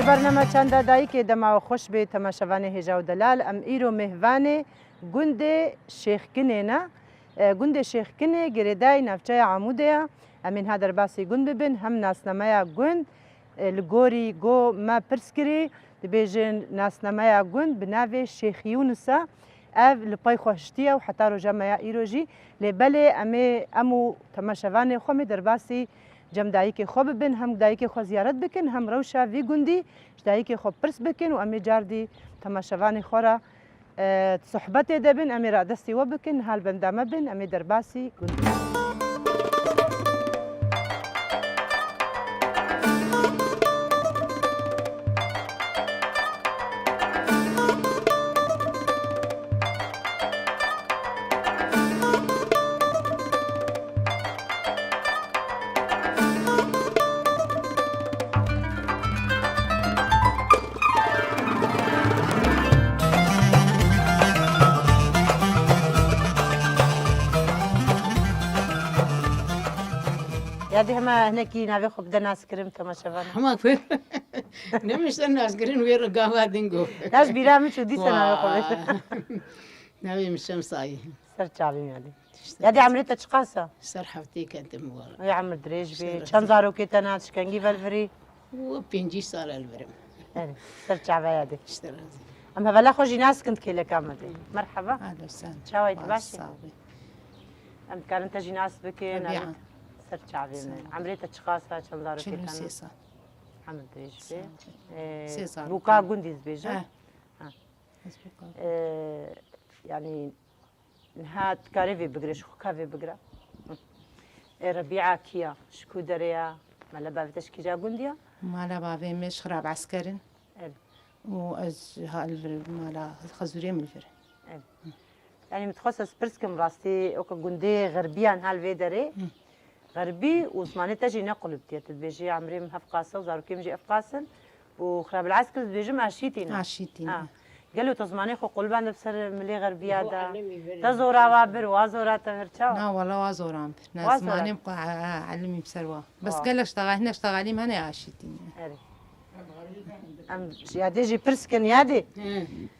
برنامه چند دایی که دما خوش به تماشاوان هجا و دلال ام ایرو مهوان گند شیخکنه نه گند شیخکنه گردای نفچه عموده امین ها در باسی گند ببین هم ناسنامه گند لگوری گو ما پرسکری دبیجن ناسنامه گند بناوی شیخ یونسا اف لپای خوشتیه و حتی رو جمعه ایروجی لبله امو تماشاوان خومی در باسی جم دایی که خوب ببین هم دایی که خو زیارت بکن هم روشا وی گندی دایی که خوب پرس بکن و امی جاردی تماشاوان خورا صحبت دبن امی را دستی و بکن حال بندامه بن امی در باسی گندی یادی همه هنکی نوی خوب دناس کریم تماشاوان همه فر نمیشتن ناس کرین ویر گاوا دینگو داش بیرام شو دیسه نوی خوبش نوی میشم سایی سر چاویم یادی عمریت چقاسه سر هفته کنت موارد یا عمر دریج بی چند زارو که تناس شکنگی ولفری و 5 سال البرم سر چاوی یادی اشتراzi اما ولا خوشی ناس كنت كيلا كامدي مرحبا اهلا وسهلا شاوي تباشي صافي ام كان تجي ناس بكي ربيعة سر شعبي عمريت تشخاصها كم دارو كي كان 36 محمد دريش سيسار. بي بوكا قنديز بيجا اسبوع يعني نهات كاريفي بقرش خوكافي بقرا ربيعة كيا شكو دريا مالا بابتش كي جا قنديا مالا بابي مش خراب عسكري وأز هالفر مالا خزوري من الفر يعني متخصص برسكم راستي اوكا قندي غربيان هالفيدري غربي وزماني تجي نقل بتيت بيجي عمري من هفقاسه وزارو كيم جي افقاسن وخراب العسكر بيجي عشيتين عشيتين قالوا تزماني خو قلبان بسر ملي غربيا دا تزورا وابر وازورا تهرچا لا والله وازورام ناس ماني بقى علمي بسروا بس قال اشتغل هنا اشتغلي ما انا عشيتين ام يادي جي برسكن يادي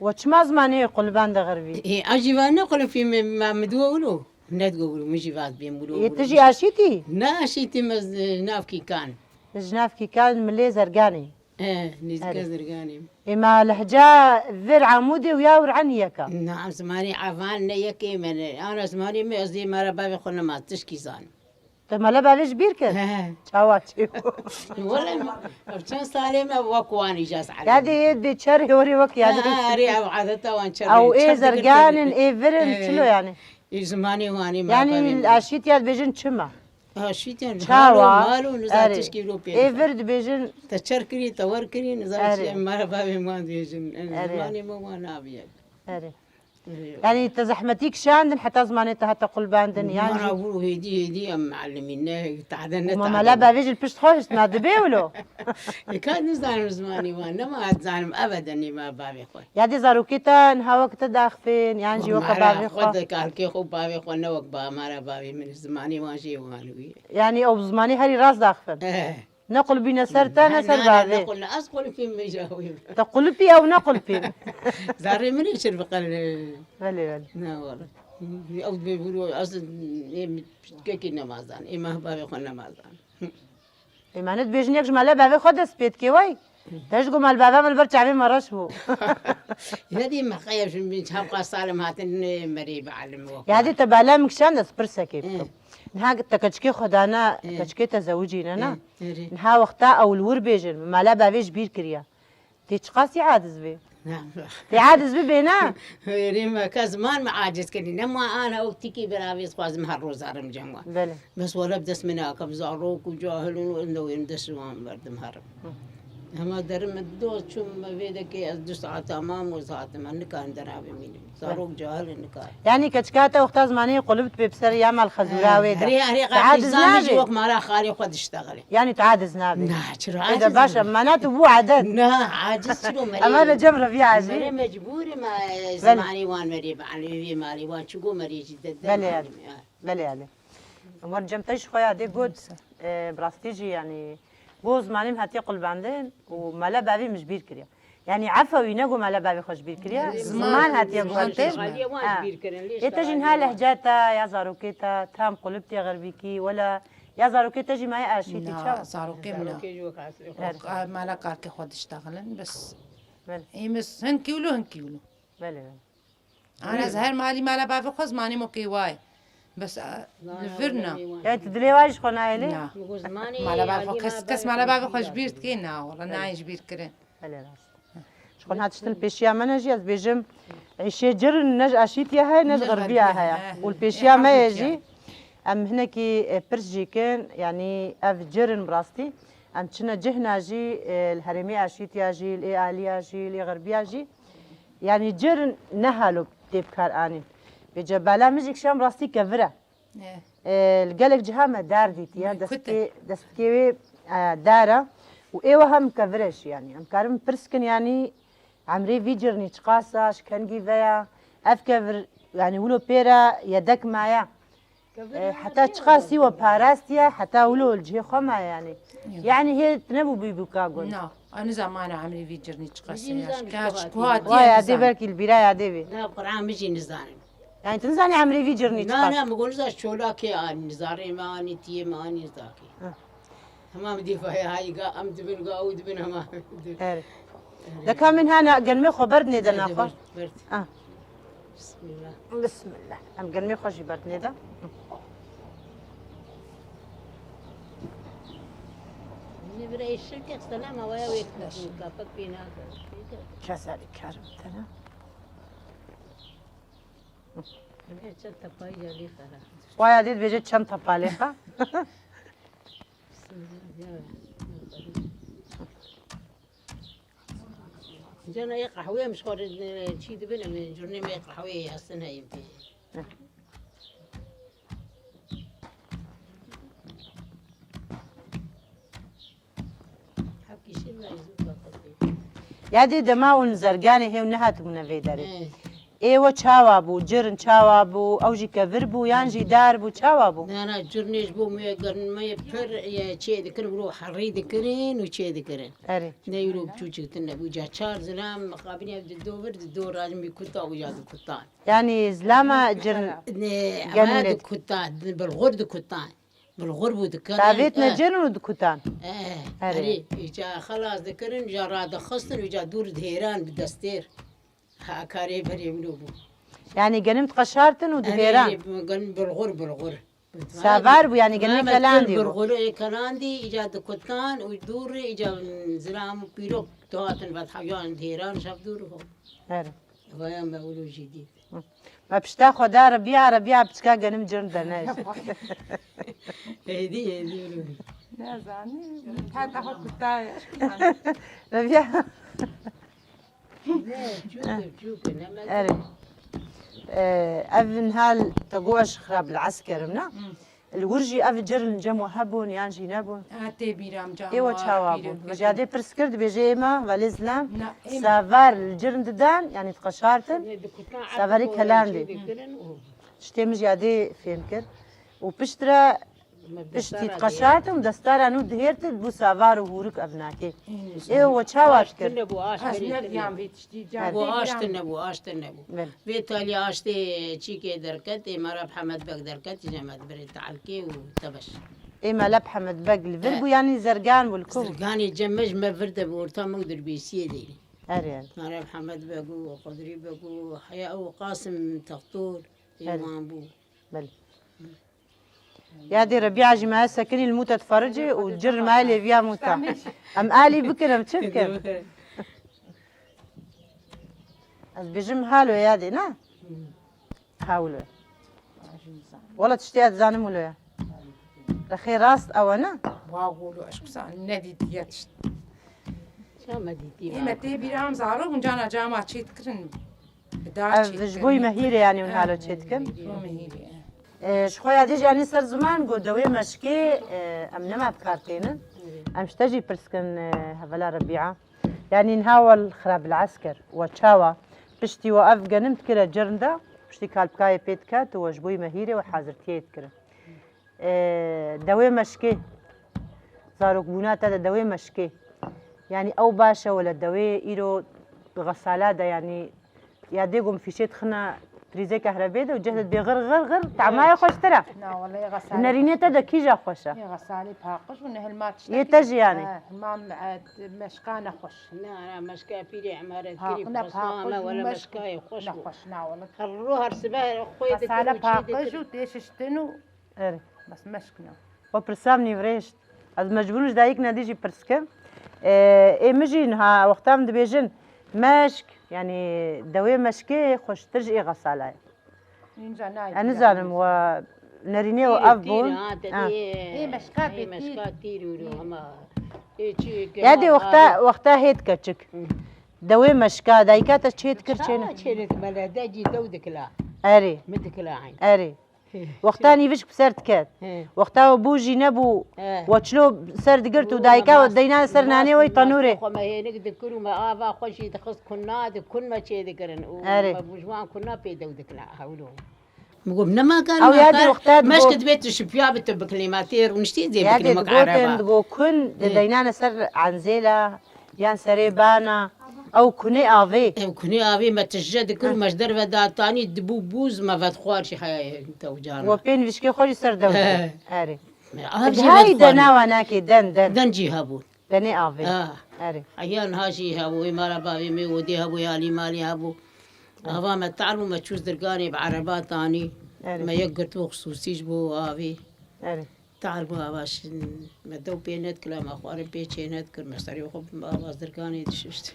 وش ما زماني قلبان دا غربي ايه اجيبان نقل في ما مدولو لا تقولوا مش فات بيمولو تجي عشيتي ناشيتي مز نافكي كان جناف كي كان ملي زرقاني نزكا زرقاني إما لهجة ذر عمودي وياور عنيكا نعم زماني عفان نيكي من أنا زماني ما قصدي مرة بابي خلنا ما تشكي زان تما لا بابيش بيركن شاواتي ولا كان صار ما وكواني جاس على هذه يدي شري وري وك يعني ريع وعادته وان شري أو إيه زرقان إيه فرن شلو يعني زماني واني ما يعني العشيت ياد بيجن شما شيتين شاوا مالو نزار تشكي لو بيه إيه فرد بيجن تشركري توركري نزار مرة بابي ما بيجن زماني ما نابي يعني تزحمتيك شاندن حتى زمانتها تقول باندن يعني أنا أقول هدي أم معلمين تعدنا وما لا بافيج البشت خوش ما دبيولو كان نزعل زماني وانا ما أتزعل أبدا ما بابي خوي يادي زاروكيتا نهاوك تداخفين يعني جي وكا بابي خو خد قال كي خو بابي خو نوك با مارا بابي من زماني ماشي وانوي يعني أو زماني هري راس داخفن نقل بينا سرتا نسر بابي نقول أسقل في مجاوي تقول بي أو نقل بي زاري من يشرب قال بلي لا والله أو بيقولوا أصل كيكي نمازان إما بابي خو نمازان إما ند بيجنيك جمالة بابي خود سبيت كي واي تشقو مال بابا من برج عبي مرش هو هذه ما خيبش من شهق صالم هاتن مريب علم يا هذه تبالا مكشان سبرسا كيف نها تكشكي خدانا كشكي تزوجي أنا نها وقتها أو الور بيجن مالا بابيش بير كريا تيشقاسي عادز بي نعم عادز بي بينا ريما كزمان ما عاجز كني لما أنا وقتي برافيس خواز مهروز عرم جمع بلى بس ولا بدس منا كبزاروك وجاهلون وإنه يندسون برد مهرم هما درم الدوس شو ما بيدك أدو ساعة تمام وساعة ما نكان درابي مين صاروك جاهل نكان يعني كشكاتا وقتها زمانية قلبت ببصر يعمل خزوراوي ده تعادز نابي وقت ما راح خالي وقت اشتغلي يعني تعادز نابي ناتشر إذا باشا معناته بو عدد نا عاجز شنو مريم أما أنا جمرة في عجيب مريم مجبورة ما زماني وان مريم على مالي وان شو مريم جدا بلي يعني أمور جمتيش خويا دي قد براستيجي يعني بۆ زمانیم هەتی قولباندن و مەلە باوی مژبیر کردیا یعنی عفەوی نەگو مەلە باوی خۆش بیر کردیا زمان هەتیە گوڵتن ئێتەژین ها لەهجاتە یا زارۆکێتە تام قولب تێ غەربیکی ولا یا زارۆکێتەژی مای ئاشیتی چاوە زارۆکێ منە مالا کارکە خۆ دشتەغڵن بەس ئێمەس هەن کیلو هەن کیلو ئانا هەر مالی مالا بافە خۆ زمانی مۆکەی وایە بس فرنا يعني تدري وايش خنا إلي؟ مالا بافا كس مالا بافا خوش بيرت كينا والله نايش بير كرن هلا راست شكون هاتشتن بيشيا ما نجي از بيجم عيشي جر نج أشيتيا هاي نج غربية هاي والبيشيا ما يجي أم هنا كي برسجي كان يعني أف جرن براستي أم شنا جهنا جي الهرمي أشيتيا جي الإياليا جي الغربية جي يعني جرن نهالو تبكار آنين بجبالا مزيك شام راستي كفرة القلق جهامة دار ديتيا دستكيوي دارة وإيوه هم كفرش يعني أم كارم برسكن يعني عمري فيجرني تقاسا شكنجي فيا أفكفر يعني ولو بيرا يدك معايا حتى تقاسي وباراستيا حتى ولو الجهي خما يعني هي تنبو بيبوكاغون لا أنا زمان عمري فيجرني تقاسي كاش كوات يا دي بالك البراية دي لا قرآن مجي نزاني يعني تنزاني عمري فيجرني لا لا بقول زاش شولاكي أني نزاري ما أني تي ما أني زاكي همام دي فهي هاي قا أم دبن قا ودبن همام ده كان من هنا قلمي خبرني ده ناخذ بسم الله بسم الله أم قلمي خوشي بردني ده نبرة الشركة سلامة ويا ويك كافك بينا كذلك كارم تنا ويا ديد بيجي كم تباليخة جانا يقع قهوة مش خارج شيء دبنا من جرني ما يقع قهوة يحسن هاي يمكن حكي شيء ما يزوق يا دي دماون زرقاني هي ونهات من في داري ايوه چاوابو جرن چاوابو اوجي كفربو يانجي داربو چاوابو انا جرنيش بو ما يقرن ما يفر يا شيء ذكر بروح حري ذكرين وشيء ذكرين اري نيرو بتوجي تنبو جا چار زلام مقابلين الدور الدور لازم يكتا وياد كتان يعني زلاما جرن هذا كتان بالغرد كتان بالغرب ذكرين تابيتنا جرن ودكتان اري جا خلاص ذكرين جا راد خصن وجا دور دهيران بالدستير هاكاري بري ملوبو يعني قنمت قشارتن ودهيران قن بالغر سافار يعني قنمت كلاندي بالغر كلاندي إيجاد كتان ودور إيجاد زلام بيروك تواتن فتحيان دهيران شاف دوره هري ويا ما أولو جديد ما بشتا خدا ربيع بتكا قنم جرن دناش هدي لا زاني هذا هو كتاي ربيع شوف أري أفن هال تقوش خراب العسكر منا الورجي أف جرن جمو هبون يانجي نبون هاتي بيرام جام إيوه تشاوابون مجادي برسكرد بيجيما والإسلام سافار الجرن ددان يعني تقشارتن سافاري كلاندي شتي مجادي فهمكر وبشترا بشتي تقشارتن دستارا نو دهيرت بو سافار وهورك أبناكي إيوه تشاوات كر نبو آشت نبو بيتالي آشتي چيكي دركت مراب حمد بك دركت جمعت بري تعلكي وتبش إما لبحة مدبق الفرقو يعني زرقان والكوب زرقاني جمج ما فرده بورتا مقدر بيسيه دي أريان مراب حمد بقو وقدري بقو حياء وقاسم تخطور إيمان بو بل يا دي ربيعة جماعة سكني الموتة تفرجي وجر مالي فيها موتة أم آلي بكرم تشكم از بيجم هالو يا دي نا هاولو والله تشتي أتزانمو له رخي راست أو أنا واقولوا أشكو سان ندي دياتش شو ما ديتي إما تي بيرام زارو ونجانا جامعة تشيت كرن جبوي مهيرة يعني ونهالو تشتكم شخويا ديج يعني سر زمان قدوي مشكي أم نما بكارتين أم شتجي برسكن هفلا ربيعة يعني نهاول خراب العسكر وتشاوا بشتي وقف قنمت كرا جرندا بشتي كالبكاية بيتكات وجبوي مهيرة وحاضرتيت كرا دوي مشكي زاروک بووناتە دەوێ مەشکێ ینی ئەو باشە وە لە دەوێ ئیرۆ غەسالادە ینی یا دێگم فیشێت خنە پریزە کەهرەبێدە و جەهدت بێ غڕ تامایە خۆشترە نەرینێتە دەکیژە خۆشە غەسالی پاقش و نهلمات یێتە ژیانێ هەمان مەشکانە خۆش مەشکای پیری عمارەتگیری پاسامە وەلا مەشکای خۆش خۆش ناوەڵت هەڕۆ هەرسبە خۆی غەسالە پاقش و تێشتن و بەس مەشکنەوە خۆ پرسام نیڤڕێشت ئەس مەجبورش دایک نەدیژی پرسکە ئێمەژین ها وەختام دەبێژن مەشک ینی دەوێ مەشکێ خۆشترژ ئێ غەسالایە ئەنزانم وە نەرینێەوە ئەف بوون یادێ وەختا هێت کەچک دەوێ مەشکا دایکاتە چێت کرد چێنە بەلەدەجی دەو دکلا ئەرێ مدکلاین ئەرێ وەختانی وشک سەر کرد وەختاوە بوژی نەبوو وەچلۆ سەر دگرت و دایکاوە دەینا سەر نانێەوەی تەنورێ خۆمەهێنک دکردمە ئاوا خۆشی دەخست کونا کونمە چێ دەکردن و بژوان کونا پێ دەو دکلا هەولۆ بگم نەماکان مەشکت بێت شپیا بتە بکلیماتێر و شتی بۆ کون دەینانە سەر عەنزێلە یان سەرێ بانە ئەو کونێ ئاوێ ئەو کونێ ئاوێ مەتەژە دەکرد مەش دەرەوە داتانی دبوو بوز مەڤەت خوارشی هەیەتەوجار وە پێی وشکێ خۆشی سەر ئەرێ هایی دەناوە ناکێ دەنجی هەبوو دەنێ ئاوێ ئەیان هاشی هەبووی مارە باوێ مێ وەدێ هەبوو یالی مالی هەبوو ئاوامە تعلومە چوز دەرگانی بە عەرەباتانی مە یەک گرتووە خصوصیش بۆ ئاوێ تعال بۆ ئاواش مە دەو پێنێت کلامە خوارم پێچێنێت کرد مەسەری خۆ ئاواز دەرگانی دشت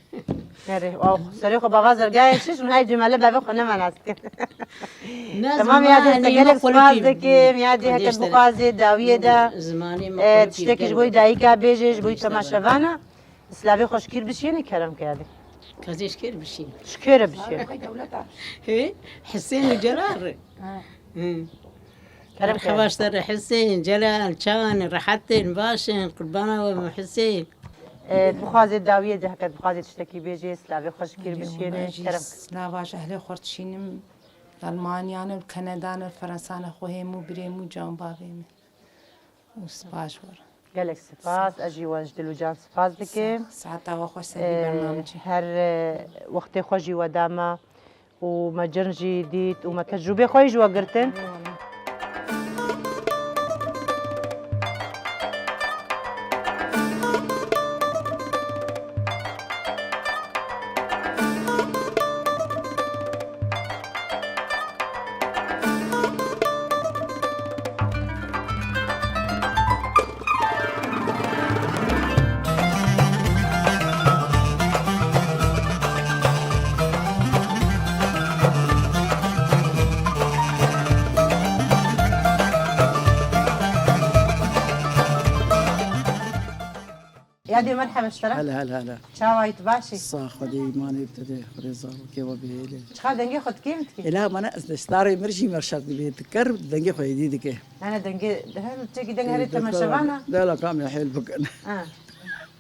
سەری خۆ باواز دەرگای شش های جمالە بەبێ خۆ نەماناستێ تەمام یادێگەلێک سپاس دەکەم یادێ هەکەت بخوازێ داویێدا زمانی شتێکیش بۆی دایکا بێژێش بۆی تەماشەوانە سلاوی خۆشکیر بشێنی کەرم کردی کەزیش کرد بشین شکێرە بشێن حسين وجلال كرم خباشتر حسين جلال كان راحتين باشن قربانا وحسين بخوازێ داویە هەکەت بخوازێت شتێکی بێژێ سلاوی خۆشکیر بشێنێ کەرم سلاواش ئەهلێ خۆرتشینم ئەلمانیانە و کەنەدانە فەرەنسانە خۆ هێم و برێم و جان باوێمە و سپاش وەرە gelek spas ez jî wan ji dil û can spas dikim saetawa xweş serî bernamecî her wextê xwe jî we dama û me cin jî dît û me tecrûbê xwe jî we girtin يادي مرحبا اشترك هلا شاويت باشي صح خدي ماني ابتدي خدي زار كي وبيلي شخا دنجي خد كيمتك لا ما انا اشتري مرشي مرشد بيتكر دنجي خو يديدك انا دنجي هل تجي دنجي هل تمشبانا لا كامل حيل بك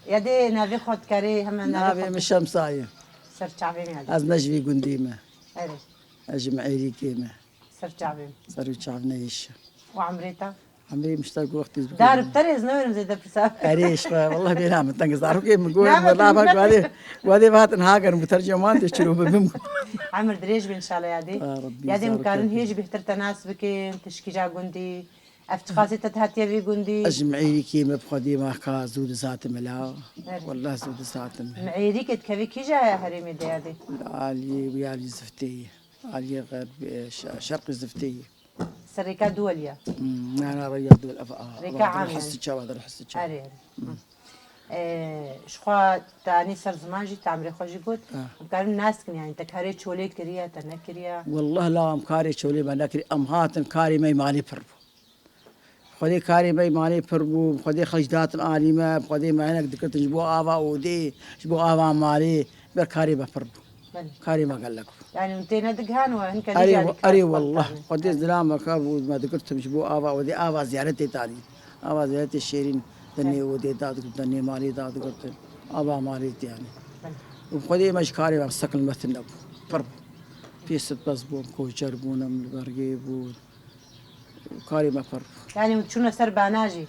يادي نبي خد كاري هم نبي مش شمسايه سر شعبين هذا از نجوي قنديمه اري اجمعي كيمه سر شعبين سر شعبنيش وعمريتا عمري مشتاق وقت دار بتريز نورم زي دبسا اريش والله بينام تنقص عارف كيف نقول والله بقى وادي بات نهاجر مترجمان تشتروا بهم عمر دريج ان شاء الله يادي مكان هيج بيهتر تناسبك تشكيجا قندي افتخاصي تتهاتي في قندي اجمعي كيما بخدي ما كا زود ساعه ملا والله زود ساعه معيريك تكفي كيجا يا هريمي ديادي علي ويالي زفتيه علي غرب شرق الزفتيه سريكا دوليا انا رياض دول ريكا عامل حس الجواد حس الجواد اري شخوا تاني سر زمان جي تعمري خوجي قلت كان الناس يعني تكاري تشولي كريا تنكريا والله لا امكاري تشولي ما نكري امهات كاري ما مالي فربو خدي كاري ما مالي فربو خدي خجدات عالمه خدي ما هناك دكت جبو ابا ودي جبو ابا مالي بركاري بفربو كاري ما قال لك يعني انت ندقهان وان كان اري والله قديس دلامك ابو ما ذكرت بجبو ابا ودي ابا زيارتي تاني ابا زيارتي الشيرين تني ودي داد تني مالي داد قلت ابا مالي يعني وخدي مش كاري ما سكن مثل فرب في ست بس بو كوجر بونا من برقي بو كارمة فرب يعني شنو سر باناجي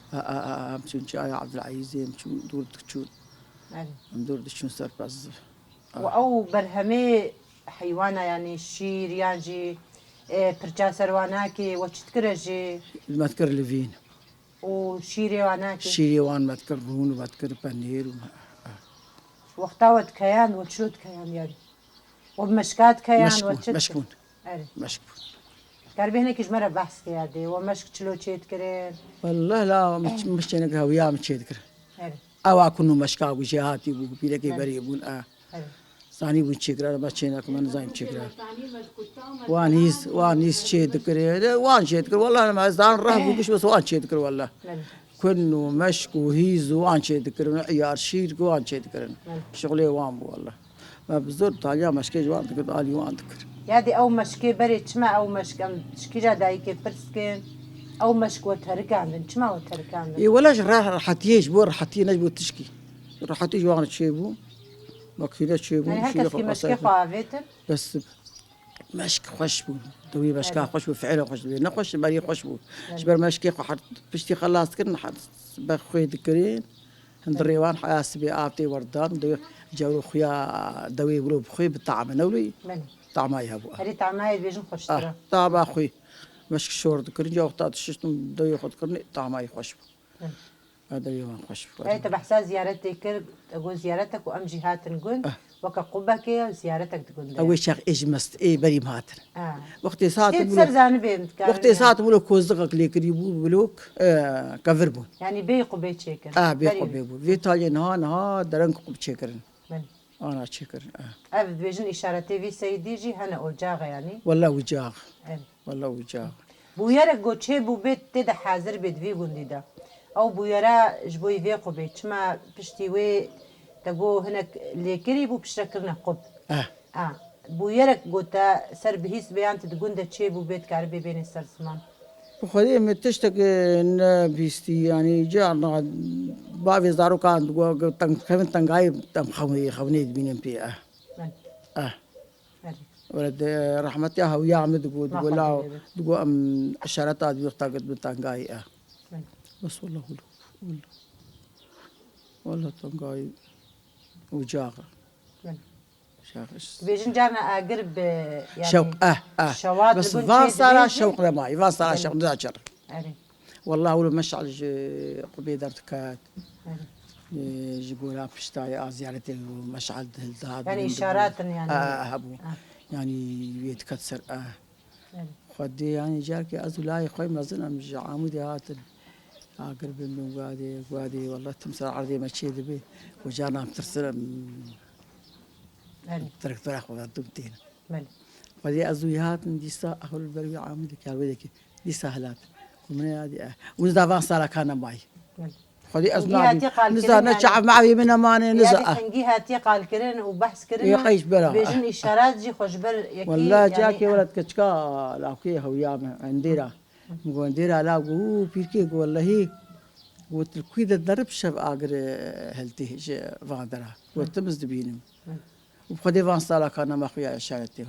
مشون شاي عبد العزيز مشون دور تكشون دور تكشون سر بس او برهمه حيوانه يعني الشير يانجي برجا سرواناكي وتشتكرجي ما تذكر لفين وشيري واناكي شيري وان ما تذكر بون وما تذكر بانير وقتاوت كيان وتشوت كيان يعني وبمشكات كيان مشكون مشكون قربي هناك جمرة بحث كيادي ومشك تشلو تشيت كرين والله لا مش انا هويا مش تذكر او اكونوا مشكا وجهاتي وبيلك بريبون ثاني وتشكر ما تشينا كمان زين تشكر وانيس شيء ذكر وان شيء ذكر والله ما زان راه بوش بس وان شيء ذكر والله كنو مشك وهيز وان شيء ذكر عيار شير وان شيء ذكر شغلي وان والله ما بزور طالع مشكي جوان ذكر علي وان ذكر يادي او مشكي بري ما او مشك ام تشكي دايك برسكن او مشك وتركان ما وتركان اي ولا راحتيش بور راحتي نجبو تشكي راحتي جوان تشيبو ماكينة تشيبو يعني هكذا مشكي خوافيتر بس مشك خوشبو دوي مشكا خوشبو فعلا خوشبو نخوش بري خوشبو جبر مشكي خو بشتي خلاص كرنا حد بخوي ذكرين هند الريوان حاسبي آبتي وردان دوي جاورو خويا دوي بلو بخوي بالطعم نولي طعماي هبو هري طعماي بيجن خوش ترى طعم اخوي مشك شور ذكرين جا وقتات ششتم دوي خد كرني طعماي خوشبو هذا يوم خوشبو اي تبحثا زيارتي كر اقول زيارتك وام جهات نقول وكقبك زيارتك تقول اول شيخ اجمست اي بري ماتر وقت ساعات وقت ساعات بلو كوزقك لي قريبو بلوك كفربون يعني بيقو بيتشيكر بيقو بيقو فيتالي نها درنك بتشيكرن انا تشيكر ابد بيجن اشارتي في سيدي جي هنا اوجاغ يعني والله وجاغ والله وجاغ بويرك گوچه بو بيت تدا حاضر بيت في گونديدا او بويرا جبوي فيقو بيت ما بشتيوي تقو هناك ليكري بو بشكرنا قب بويرك قوتا سر بهيس بيان تدقون تشي بو بيت كاربي بين السرسمان وخذي متشتك ان بيستي يعني جانا بافي زارو كان دقو كمان تنقاي تم خوني بينم بي ولد رحمتي هويا عم دقو لا دقو ام اشارات بيختاقد بتنقاي بس والله تنقاي وجاغة بيجن جارنا أقرب يعني شوق شواط بس فان صار شوق لماي فان صار شوق ذاكر والله ولو مشعل قبي درتكات جيبوا بشتاي زيارتي ومشعل هذا يعني إشارات يعني هبو يعني يتكسر خدي يعني جارك أزولاي خوي مزنا مش عامودي هاتن أقرب من وادي والله تمسر عرضي ماشي ذبي وجانا بترسل ترك تراخ وذاتبتين خدي أزويات دي سا أهل البري عامودي كالودك دي سهلات ومن هذه ونزا فان صار كان معي خدي أزنا نزا شعب معي من أمانة نزا حنجيها تيقال كرن وبحث كرن يقيش بلا بيجن إشارات جي خوشبر يكي والله جاكي ولد كتشكا لاكي هويا عنديرا مقنديرا لا قو بيركي والله قلت الكويدة درب شب آجر هلتي فاندرا قلت مزدبينم وبخدي فان صار كان ما خويا شارتي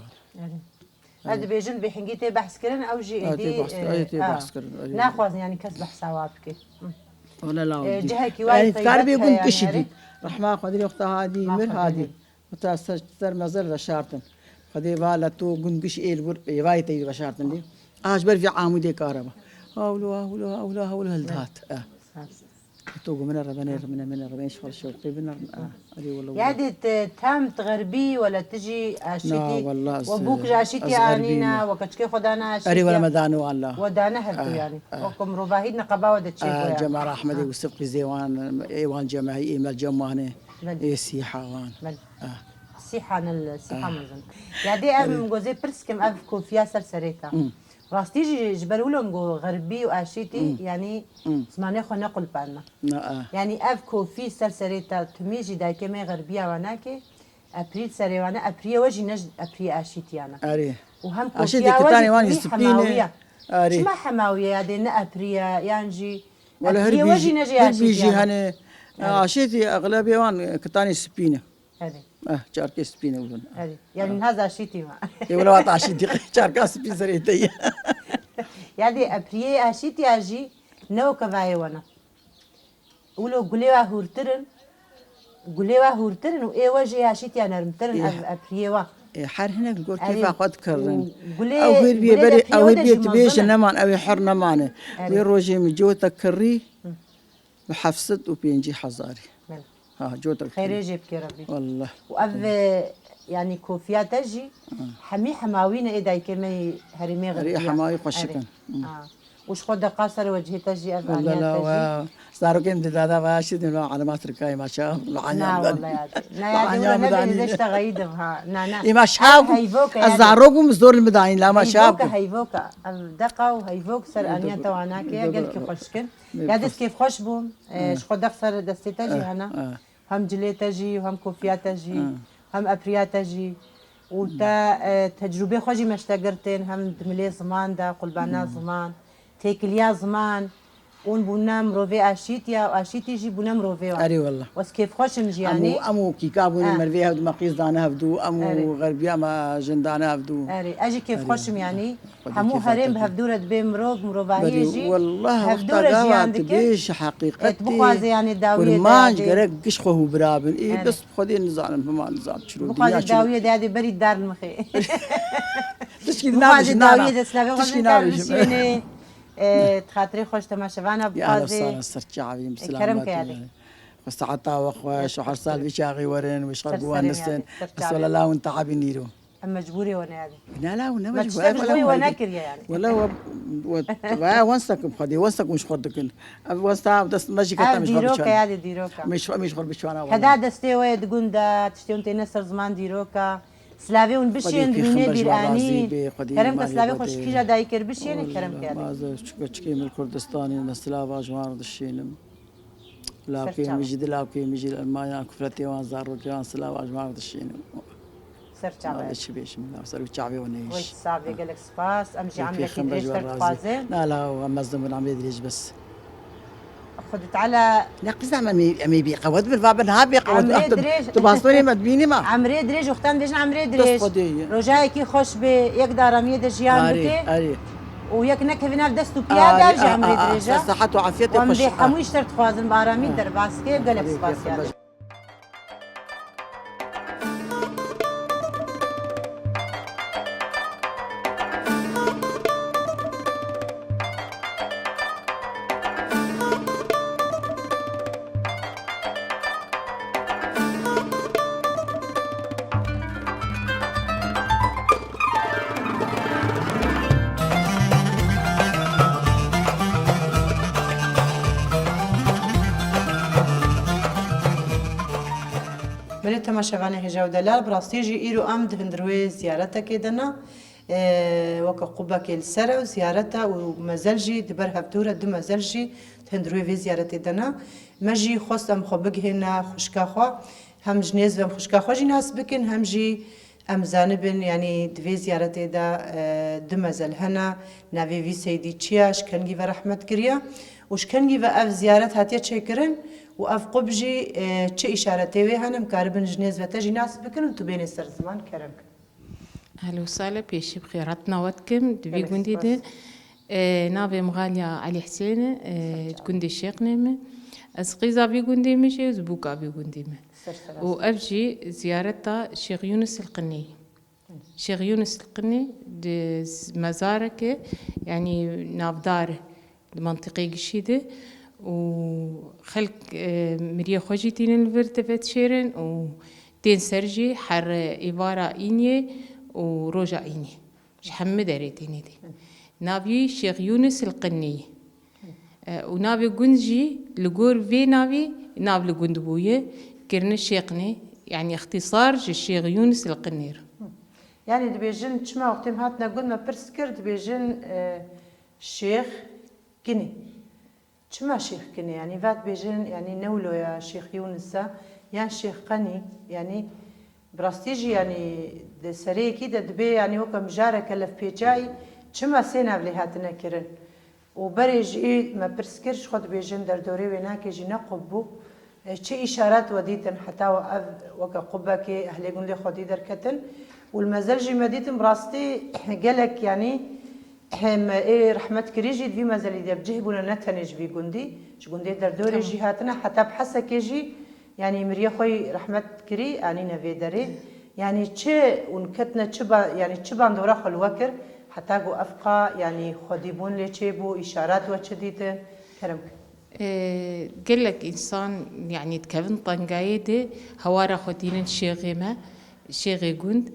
هذا بيجن بحنجيتي بحث كرن أو جي إيدي بحث كرن ناخذ يعني كسب حسابك ولا لا جهة كواي يعني تقاربي يقول كشدي رحمة خدي وقت هذه مر هذه متأثر مزر شارتن خدي بالا تو قنقش إيل بور يواي تيجي بشارتن دي أجبر في عامودي كهرباء أولا هالدهات تو من الربين شغل شوقي بنا يعني تام تغربي ولا تجي عشتي وابوك عشتي عنينا وكتشكي خدانا عشتي أري ولا مدانو الله ودانا هرتو يعني وكم رباهيدنا قباوة تشيكو جماعة أحمد وسبقي زيوان إيوان جماعي إيمال جمانة سيحة وان سيحة مزن يعني أم جوزي برسكم أفكو فيها سرسريتا راستيجي جبرولهم جو غربي واشيتي يعني زمانه خو نقل بالنا يعني افكو في سرسريتا تميجي داي كمي غربيه واناكي ابريل سريوانا ابريل وجي نجد ابريل اشيتي انا اري وهم اشيتي كتاني وان يسبيني اري ما حماويه هذه نا ابريل يانجي ولا هربي وجي نجي اشيتي هاني اشيتي اغلبيه وان كتاني سبينه هذه شاركي سبينه ولون يعني هذا اشيتي ما ولا وطا اشيتي شاركا سبين سريتي يعني أبريي أشيتي أجي نو كفاية وانا ولو قليوا هورترن وإيه وجه أشيتي أنا رمترن أبريوا حر هنا نقول كيف أري. أخذ كرن وقولي- أو هي قولي بيبري ده أو هي بريودة بيتبيش جمال نمان أو حر نمانه أري. ويروجي من جوتا كري بحفصت وبينجي حزاري ها جوتا خير يجيب كي ربي والله وأف يعني كوفيات تجي حمي حماوينا إيه داي كمي هرمي غير ريحة ما يقشكن وش خد قاصر وجهي تجي أف والله عنيا تجي لا صاروا كنت هذا واشد من علامات ركاي ما شاء الله نا والله يا دي نا يا دي ولا نبي ليش تغيد بها نا ما شاب الزعروق مصدور المداين لا ما شاب هيفوكا الدقة وهيفوك سر أنيا تواناك يا قال كي خوشكن يا ديس كيف خوش بوم اش خد أخسر دستي تجي هنا هم جلي تجي وهم كوفيات تجي هم أبريات تجي وتا تجربة خوشي مشتاقرتين هم دملي زمان دا قلبانا زمان تيكليا زمان اون بونا مروفي اشيتيا واشيتي جي بونا مروفي اري والله بس كيف خوش مجياني امو كي كابوني مرفي هاد ما قيس دانا هفدو امو غربيا ما جندانا هفدو اري اجي كيف خوشم يعني همو هرم بهفدورة بي مروفاهي جي والله هفدورة جي عندك بيش حقيقتي بخوازي يعني داوية ورمانج قرق قشخه برابن ايه بس خذي نزعل بما نزعل شنو بخوازي الداوية دي هذه بريد دار المخي تشكي بخوازي الداوية نابش دي سلافي تشكي خاطري نابش تخاطري خوش تماشفانا يا ألف بخوازي سنة سرتشعبي مسلامات كرمك يا دي بس عطا وخواش وحرصال بيشاغي ورن ويشربوا سرسرين ونسن يعني، بس سرتشعبي. ولا لا وانت عابي نيرو مجبوري وانا هذه لا ولا ما مجبور تشتغلي وانا كريا يعني ولا وانسك بخدي وانسك مش خدكن وانسك بس ماشي كتا مش ديروكا خدك هذه ديروكا مش خد بشوانا كدا دستي ويد قندا تشتيون تنسر زمان ديروكا سلافي ونبشين دميني بيرانين كرم كسلافي خوش كيجا دايكر بشين كرم كده ماذا شكي من الكردستاني نسلافا جوار دشينم لاكي مجد لاكي مجد المانيا كفرتي وان زارو كان سلافا جوار دشينم سرچاوي هذا الشيء بيش من الله سرو شعبي ونيش ويت صعب قالك سباس امشي عملك ايش ترتقازين لا ومزدم من عملي دريج بس خدت على نقص مي بيقود بالباب نها بيقود عمري دريج تباصوني مدبيني ما عمري دريج وختام ديجن عمري دريج رجاي كي خوش بي يقدر امي دجيان بكي اري وياك نكفينا بدستو بيا درج عمري دريجه صحة وعافية ومدي حمو يشترط خوازن بارامي درباسكي قالك سباس يا بله تماشاوانه هجاو دلال براستيجي إيرو أم دهندروي زيارته كدنا وكا قبة كيل سرا وزيارته ومزلجي دبر هفتورة دو مزلجي دهندروي في زيارته دنا مجي خواست أم خبق هنا خشكا خوا هم جنيز وم خشكا خوا جي ناس بكن هم جي أم زانبن يعني دوي زيارته دا دو مزل هنا ناوي في سيدي تشياش كنجي ورحمت كريا وش كنجي وأف زيارت هاتيا تشكرن وأف قبجي تش إشارة تيوي هنم كاربن جنيز وتجي ناس بكن وتو بين السر زمان كرمك أهلا وسهلا بيشي بخيراتنا واتكم دبي قندي ده نابي مغالية علي حسين قندي الشيخ نيمة أسقيزا بي قندي مشي زبوكا بي قندي مه وأفجي زيارتا شيخ يونس القني شيخ يونس القني مزارك يعني نافدار المنطقة قشيدة وخلق مريا خوجي تين الفرتفت شيرن وتين سرجي حر إبارة إني وروجا إني شحمد ريتيني دي نابي شيخ يونس القني ونابي قنجي لقور في نابي ناب لقندبوية كرن الشيخني يعني اختصار الشيخ يونس القنير يعني دبيجن تشما وقتهم هاتنا قلنا برسكر دبيجن الشيخ كني تشما شيخ كني يعني فات بيجن يعني نولو يا شيخ يونس يا شيخ قني يعني براستيجي يعني سري كده دبي يعني وكم جارة كلف بيجاي تشما سينا بلي هاتنا كرن وبرج إيه ما برسكرش خد بيجن در دوري ويناك يجي نقبو شي إشارات وديتن حتى وكا قبك أهلي يقول لي خدي در كتن والمزلجي مديتن براستي قالك يعني هم رحمت كريجي في مازال يدي بجهبونا نتنج في جندي جندي در دوري جهاتنا حتى بحسه كيجي يعني مريا خوي رحمت كري يعني نبي دري يعني تشي ونكتنا تشبا يعني تشبا دورا خل وكر حتى جو أفقا يعني خديبون لتشيبو إشارات وتشديد كرمك قال لك إنسان يعني تكفن طنقايدة هوارا خدين شيغيمة شيغي جند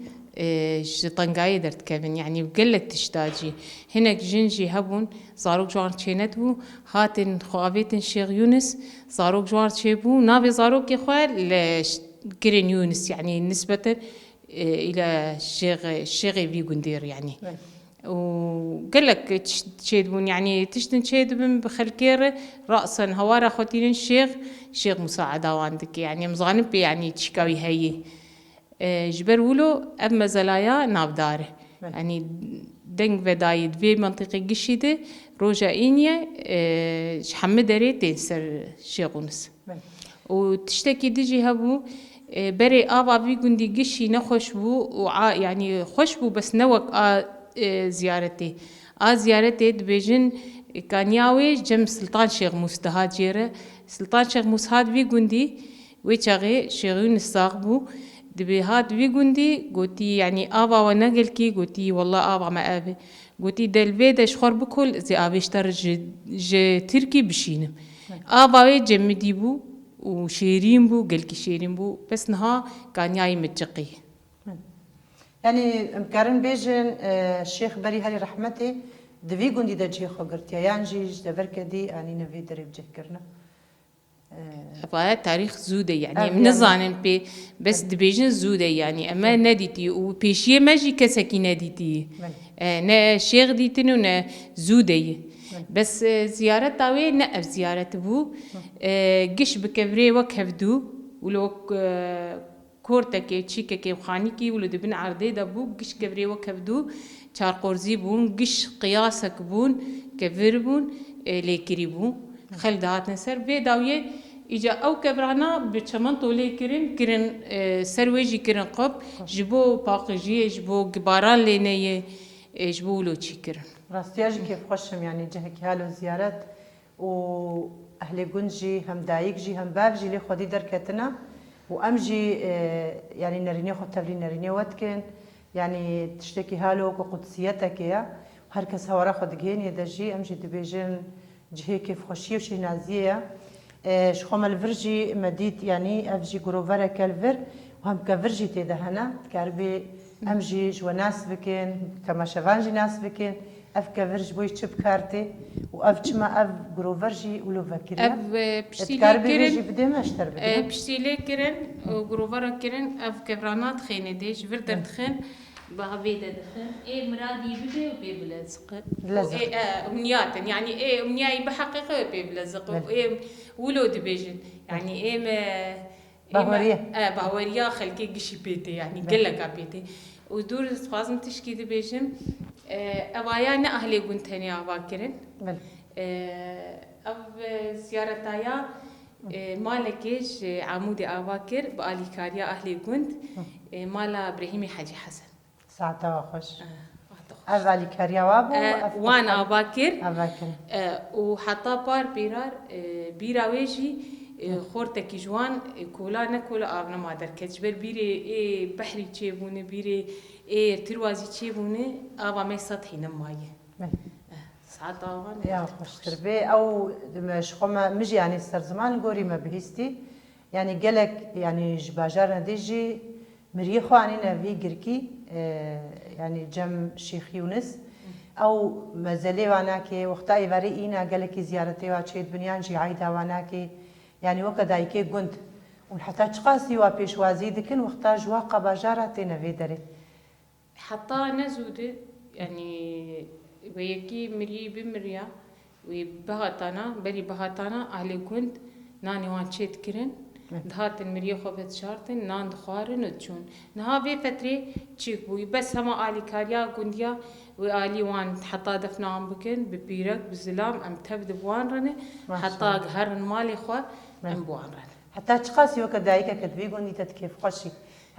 طنقايدة تكفن يعني بقول لك تشتاجي هناك جنجي هبون صاروك جوار تشينتو هاتن خوابيتن شيغ يونس صاروك جوار تشيبو نابي صاروك يخوال كرين يونس يعني نسبة إلى الشيغي في جندير يعني وقال لك تشيدون يعني تشتن تشيدون بخلكير رأسا هوارا خوتين الشيخ مساعدة وعندك يعني مزغانب يعني تشكاوي هاي جبر ولو أما زلايا نابداره يعني دنگ بدايد في منطقة قشيدة روجا إينيا شحمد داري تنسر شيخونس وتشتكي ديجي هبو بري آبا في قندي قشي نخوش بو يعني خوش بو بس نوك زيارتي زيارتي دبيجن كان ياوي جم سلطان شيخ مستهاد جيرة سلطان شيخ مستهاد في قندي ويشاغي شيخون الساقبو دبي هاد في قندي قوتي يعني آبا ونقلكي قوتي والله آبا ما آبي قوتي دلبيدا شخور بكل زي آبي اشتر تركي بشينم آبا وي جمدي بو وشيرين بو قلكي شيرين بو بس نها كان ياي متجقي يعني مكارن بيجن الشيخ بري هالي رحمتي دفي قندي دا جي خوغرتيا يانجيج دا بركدي يعني نفي دري بجهكرنا أبغى تاريخ زودة يعني من زانن بي بس دبيجن زودة يعني أما ناديتي وبيشية ماجي كسكي ناديتي نا شيخ ديتنو نا زودة بس زيارة تاوي نقف زيارة بو قش بكبري وكهفدو ولو كورتكي تشيككي وخانيكي ولو دبن عرضي دبو قش كبري وكهفدو چار قرزي بون قش قياسك بون كفر بون ليكري بون خل دهات نسر بي داوية إجا أو كبرانا بچمن طولي كرن سرويجي كرن قب جبو باقجي جبو قباران لينيه جبو لو چي كرن راستياجي كيف خوشم يعني جهك هالو زيارات و أهل جنجي هم دايق هم بافجي لي خدي دركتنا وأمجي يعني نريني خد تبلي نريني واتكن يعني تشتكي هالو وقدسيتك يا وهركس هورا خد جين يدجي أمجي دبيجن جهي كيف خوشي وشي نازية شخوم الفرجي مديت يعني أفجي جروفرا كالفر وهم كفرجي تدهنا كاربي أمجي جوناس بكين تماشافانجي ناس بكين أف كفرج بوي تشب كارتي وأف جما أف جروفرجي ولو فكرة أف بشتيلي كاربي بدي ما أشتر بدي بشتيلي كرن وجروفرا كرن أف كبرانات خينة ديش فردر دخن بهبيدا دخن إيه مرادي بدي وبي بلزق لزق أمنيات يعني إيه أمنياي بحقيقة وبي بلزق وإيه ولود بيجن يعني إيه ما باوريا خلكي قشي بيتي يعني قلقا بيتي ودور لازم تشكي دي بيجن أوايا نأهلي قنتني أباكرن أب زيارتايا مالكيش عمودي أباكر بقالي كاريا أهلي قنت مالا إبراهيمي حاجي حسن ساعتها خوش أفعلي كاريا وابو وانا أباكر أباكر وحتى بار بيراويجي خورتكي جوان كولا نكولا آبنا مادر كتجبر بيري إيه بحري تشيبونه بيري إيه تروازي تشيبونه آبا ما سطحي نمايه ساعات آبا يا خوش تربي أو مش خما مجي يعني سر زمان قوري ما بهستي يعني قالك يعني جباجار نديجي مريخو عنينا في جركي يعني جم شيخ يونس أو مازالي واناكي وقتا إيفاري إينا قالك زيارتي واتشيد بنيان جي عايدة واناكي يعني وكدايكي قنت ونحتى تقاسي وبيشوازي دكن وقتا جواقة باجارة نفي دري حتى نزود يعني ويكي مري بمريا وبهاتانا بري بهاتانا أهلي كنت ناني وان شيت كرن دهات المريا خبت شارتن نان دخارن وتشون نها في فترة تشيكوي بس هما آلي كاريا قنديا وآلي وان حتى دفناهم بكن ببيرك بزلام أم تبد بوان رنه حتى هرن مالي خوا أم بوان رنه حتى تقاسي وكدايكا كتبي قندي تتكيف قشي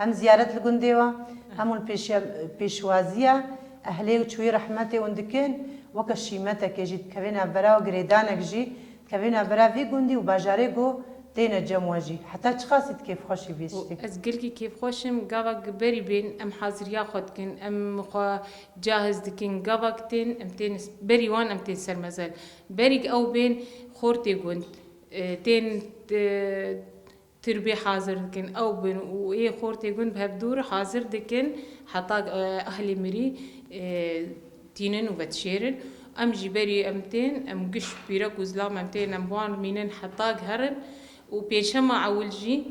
هم زيارة القنديوة هم البيشوازية أهلي وشوي رحمتي وندكن وكشيمتك جيت كبينا برا وقريدانك جي كبينا برا في جندي وباجاريجو تينا جمواجي حتى تخاصت كيف خوشي بيشتي از گلکی کیف خوشم گاوک بری بین ام حاضریا خود کن ام خوا جاهز دکن گاوک تین ام تین بری وان ام تین سرمزل بری او بین خورتی گند تین تربي حاضر دكن او بن وايه خورتي جند بهبدور حاضر دكن حتى اهلي مري تينن وبتشيرن ام جبري امتين ام قش بيرك وزلام امتين ام بوان مينن حتى هرن وبيشما عولجي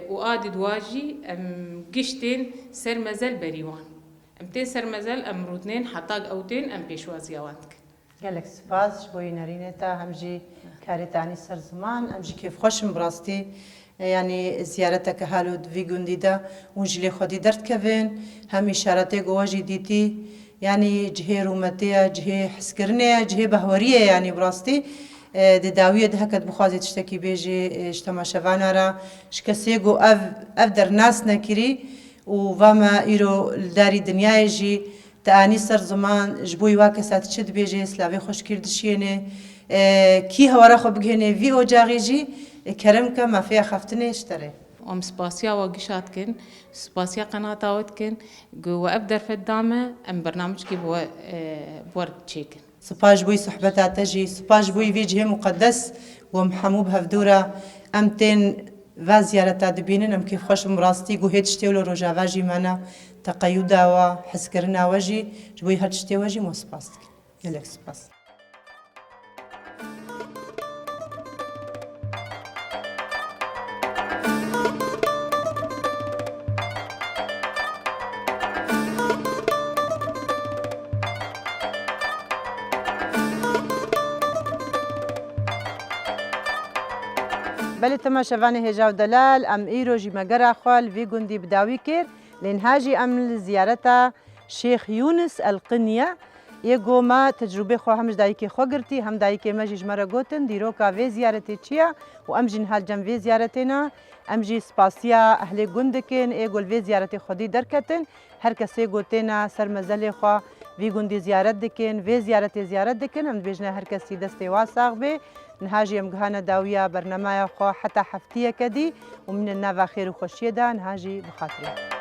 وآدد واجي ام قشتين سر مزل بريوان امتين سر مزل ام رودنين حتى اوتين ام بيشوازي اوانتك قالك سباس بوي نارينتا همجي كارتاني سر زمان همجي كيف خوشم براستي يعني زيارتك هالو في جنديدا ونجلي خدي درت كفين هم إشارتي جواجي ديتي يعني جهة رومتية جهة حسكرنية جهة بهورية يعني براستي داوية ده هكذا بخازي تشتكي بيجي اجتماع شفانا را شكسيجو أف در ناس نكري وفما إيرو الداري دنيا يجي تاني سر زمان جبوي واكسات تشد بيجي سلاوي خوش كردشينه كي هورا خو بگهنه في اوجاغيجي كرمك ما فيها خفتني اشتري ام سباسيا وقشات كن سباسيا قناتاوت كن جو ابدر في الدامه ام برنامج كي بورد تشيكن سباج بوي صحبتها تجي سباج بوي في جهه مقدس ومحموب هفدورا امتين و زيارتا دبينن ام كيف خوش مراستي جو هيت شتيولو روجا واجي مانا تقيدا و حسكرنا واجي جبوي هاد شتي واجي مو سباستك يلك سباس بله تماشاوان هجا و دلال ام ایرو جی مگر خوال وی گندی بداوی کر لنهاجی ام زیارتا شیخ یونس القنیه یگو ما تجربه خو همش دایکی خو گرتی هم دایکی مجیج مرا گوتن دیرو کا وی زیارتی چیا و ام جن حال جم وی زیارتنا ام جی سپاسیا اهل گندکن ایگول وی زیارتی خودی درکتن هر کسی گوتنا سر مزل خو وی گندی زیارت دکن وی زیارت دکن ام بجنا هر کسی دستی واساق به نهاجي ام جهانا داوية برنامج خو حتى حفتية كدي ومن النافع خير وخشية دا نهاجي بخاطري